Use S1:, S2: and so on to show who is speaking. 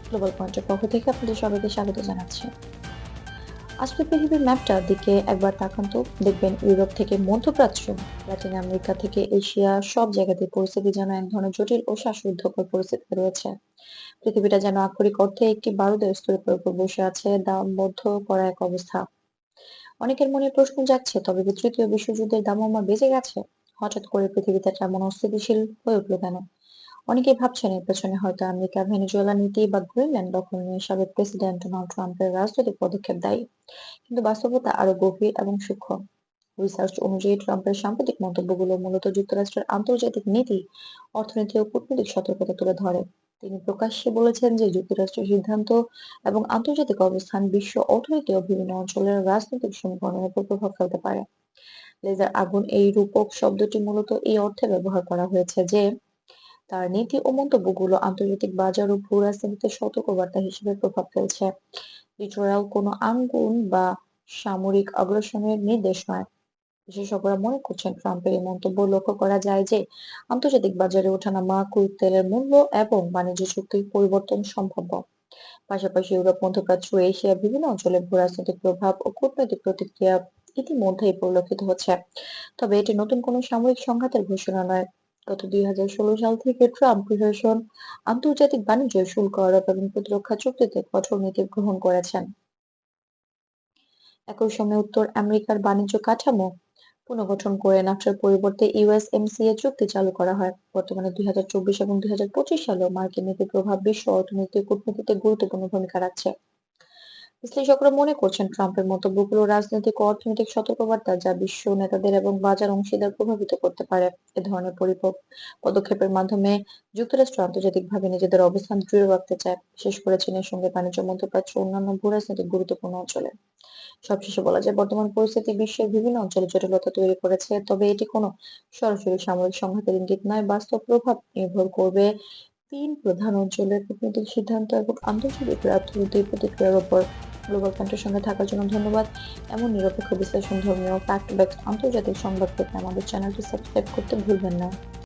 S1: Global পয়েন্টের পক্ষ থেকে আপনাদের সবাইকে স্বাগত জানাচ্ছি। আজকে পৃথিবীর ম্যাপটার দিকে একবার তাকান তো, দেখবেন ইউরোপ থেকে মধ্যপ্রাচ্য, লাতিন আমেরিকা থেকে এশিয়া, সব জায়গাতে পরিস্থিতি যেন এক ধরনের জটিল ও শ্বাসরুদ্ধকর পরিস্থিতিতে রয়েছে। পৃথিবীটা যেন আক্ষরিক অর্থে একটি বারুদের স্তূপের উপর বসে আছে, দামবদ্ধ করা এক অবস্থা। অনেকের মনে প্রশ্ন জাগছে, তবে কি তৃতীয় বিশ্বযুদ্ধের দামামা বেজে গেছে? হঠাৎ করে পৃথিবীতে এমন অস্থিতিশীল হয়ে উঠলো কেন? অনেকেই ভাবছেন এর পেছনে হয়তো আমেরিকা ভেনেজুয়েলা নীতি বা গ্রিনল্যান্ড দখল নিয়ে সাবেক প্রেসিডেন্ট ডোনাল্ড ট্রাম্পের রাজনৈতিক পদক্ষেপ দায়ী। কিন্তু বাস্তবতা আরো গভীর এবং সূক্ষ্ম। রিসার্চ অনুযায়ী ট্রাম্পের সাম্প্রতিক মন্তব্যগুলো মূলত যুক্তরাষ্ট্রের আন্তর্জাতিক নীতি, অর্থনীতি ও কূটনৈতিক সতর্কতা তুলে ধরে। তিনি প্রকাশ্যে বলেছেন যে যুক্তরাষ্ট্রের সিদ্ধান্ত এবং আন্তর্জাতিক অবস্থান বিশ্ব অর্থনীতি ও বিভিন্ন অঞ্চলের রাজনৈতিক সমীকরণের উপর প্রভাব ফেলতে পারে। লেজার আগুন এই রূপক শব্দটি মূলত এই অর্থে ব্যবহার করা হয়েছে যে তার নীতি ও মন্তব্যগুলো আন্তর্জাতিক বাজার ও ভূ-রাজনীতিতে সতর্কবার্তা হিসেবে প্রভাব ফেলছে। লিটোরাল কোনো আঙ্গুন বা সামরিক আগ্রাসনের নির্দেশ নয়। বিশেষজ্ঞরা মনে করছেন ট্রাম্পের এই মন্তব্য লক্ষ্য করা যায় যে আন্তর্জাতিক বাজারে ওঠানামা, ক্রুড তেলের মূল্য এবং বাণিজ্য চুক্তির পরিবর্তন সম্ভাব্য। পাশাপাশি ইউরোপ, মধ্যপ্রাচ্য ও এশিয়ার বিভিন্ন অঞ্চলে ভূ-রাজনৈতিক প্রভাব ও কূটনৈতিক প্রতিক্রিয়া ইতিমধ্যেই পরিলক্ষিত হচ্ছে। তবে এটি নতুন কোনো সামরিক সংঘাতের ঘোষণা নয়। গত 2016 সাল থেকে ট্রাম্প প্রশাসন আন্তর্জাতিক বাণিজ্য, শুল্ক আরোপ এবং প্রতিরক্ষা চুক্তিতে কঠোর নীতি গ্রহণ করেছেন। একই সময়ে উত্তর আমেরিকার বাণিজ্য কাঠামো পুনর্গঠন করে নাফটার পরিবর্তে ইউএসএমসিএ চুক্তি চালু করা হয়। বর্তমানে 2024 এবং 2025 সালেও মার্কিন নীতির প্রভাব বিশ্ব অর্থনীতি ও কূটনীতিতে গুরুত্বপূর্ণ ভূমিকা রাখছে। বিশ্লেষকরা মনে করছেন ট্রাম্পের মন্তব্যগুলো রাজনৈতিক ও অর্থনৈতিক সতর্কবার্তা, যা বিশ্ব নেতাদের এবং বাজার অংশীদার প্রভাবিত করতে পারে। এ ধরনের পদক্ষেপের মাধ্যমে যুক্তরাষ্ট্র আন্তর্জাতিকভাবে নিজেদের অবস্থান দৃঢ় রাখতে চায়, বিশেষ করে চীনের সঙ্গে বাণিজ্য, মধ্যপ্রাচ্য ও অন্যান্য ভূরাজনৈতিক গুরুত্বপূর্ণ অঞ্চলে। সবশেষে বলা যায়, বর্তমান পরিস্থিতি বিশ্বের বিভিন্ন অঞ্চলে জটিলতা তৈরি করেছে, তবে এটি কোনো সরাসরি সামরিক সংঘাতের ইঙ্গিত নয়। বাস্তব প্রভাব নির্ভর করবে তিন প্রধান অঞ্চলের কূটনৈতিক সিদ্ধান্ত এবং আন্তর্জাতিক অর্থনৈতিক প্রতিক্রিয়ার উপর। গ্লোবাল পয়েন্টের সঙ্গে থাকার জন্য ধন্যবাদ। এমন নিরপেক্ষ বিশ্লেষণ, ধর্মীয় ফ্যাক্ট বেসড আন্তর্জাতিক সংবাদ পেতে আমাদের চ্যানেলটি সাবস্ক্রাইব করতে ভুলবেন না।